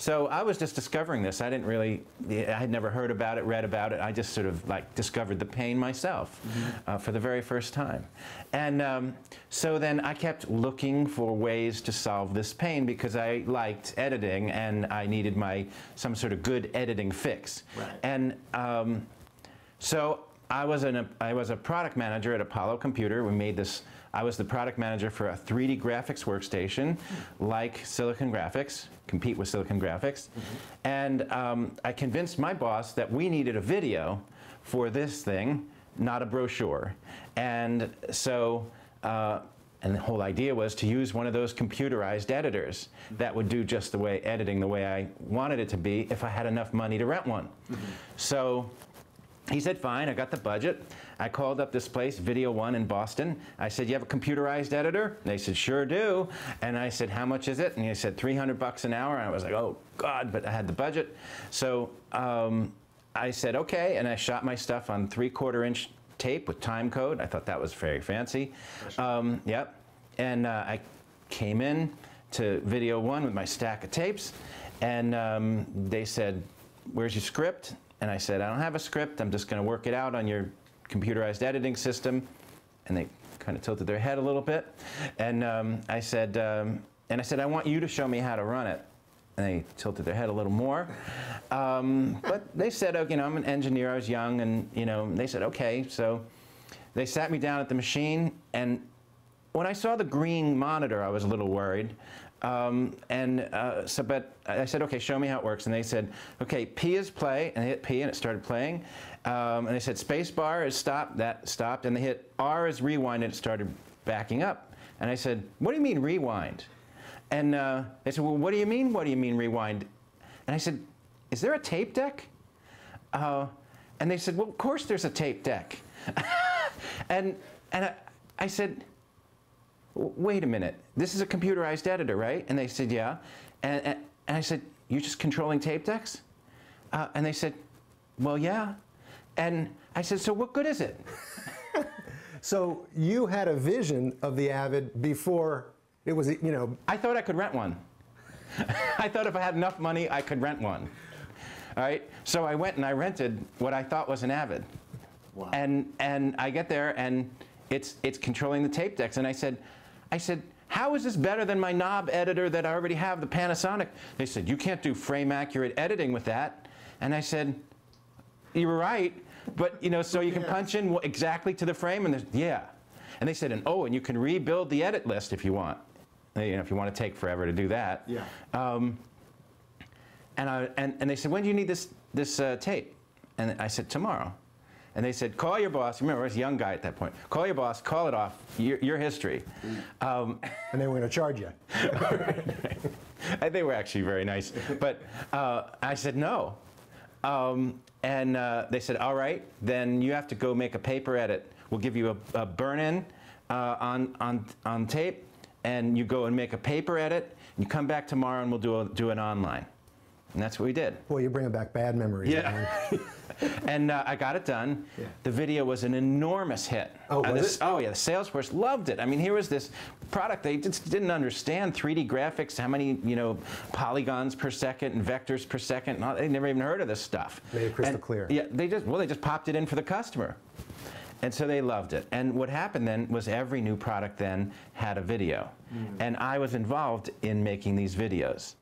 So I was just discovering this. I didn't really, I had never heard about it, read about it. I just sort of like discovered the pain myself for the very first time. And so then I kept looking for ways to solve this pain because I liked editing and I needed some sort of good editing fix. Right. And so I was a product manager at Apollo Computer. We made this. I was the product manager for a 3D graphics workstation, like Silicon Graphics, compete with Silicon Graphics. And I convinced my boss that we needed a video for this thing, not a brochure. And so, and the whole idea was to use one of those computerized editors that would do just editing the way I wanted it to be if I had enough money to rent one. So he said, fine, I got the budget. I called up this place, Video One in Boston. I said, you have a computerized editor? And they said, sure do. And I said, how much is it? And he said, $300 an hour. And I was like, oh, God, but I had the budget. So I said, okay, and I shot my stuff on 3/4-inch tape with time code. I thought that was very fancy. Yep. And I came in to Video One with my stack of tapes, and they said, where's your script? And I said, I don't have a script. I'm just going to work it out on your computerized editing system. And they kind of tilted their head a little bit. And I said, I want you to show me how to run it. And they tilted their head a little more. But they said, oh, you know, I'm an engineer. I was young, and you know, they said, okay. So they sat me down at the machine, and when I saw the green monitor, I was a little worried. But I said, okay, show me how it works. And they said, okay, P is play, and they hit P, and it started playing. And they said, space bar is stop, that stopped. And they hit R is rewind, and it started backing up. And I said, what do you mean rewind? And they said, well, what do you mean rewind? And I said, is there a tape deck? And they said, well, of course there's a tape deck. and I said, wait a minute, this is a computerized editor, right? And they said, yeah. And I said, you're just controlling tape decks? And they said, well, yeah. And I said, so what good is it? So you had a vision of the Avid before it was, you know. I thought I could rent one. I thought if I had enough money, I could rent one. All right? So I went and I rented what I thought was an Avid. Wow. And I get there, and it's controlling the tape decks. And I said, how is this better than my knob editor that I already have, the Panasonic? They said, you can't do frame accurate editing with that. And I said, you were right, but you know, so you can punch in exactly to the frame, and yeah. And they said, and you can rebuild the edit list if you want. You know, if you want to take forever to do that. Yeah. And they said, when do you need this tape? And I said, tomorrow. And they said, call your boss. Remember, I was a young guy at that point. Call your boss, call it off, your history. And they were going to charge you. They were actually very nice. But I said, no. And they said, all right, then you have to go make a paper edit. We'll give you a burn-in on tape, and you go and make a paper edit. You come back tomorrow, and we'll do it online. And that's what we did. Boy, you're bringing back bad memories. Yeah. And I got it done. Yeah. The video was an enormous hit. Oh, was it? Oh, yeah. The sales force loved it. I mean, here was this product. They just didn't understand 3D graphics, how many, you know, polygons per second and vectors per second. They never even heard of this stuff. Made it crystal clear. Yeah, they just popped it in for the customer. And so they loved it. And what happened then was every new product then had a video. And I was involved in making these videos.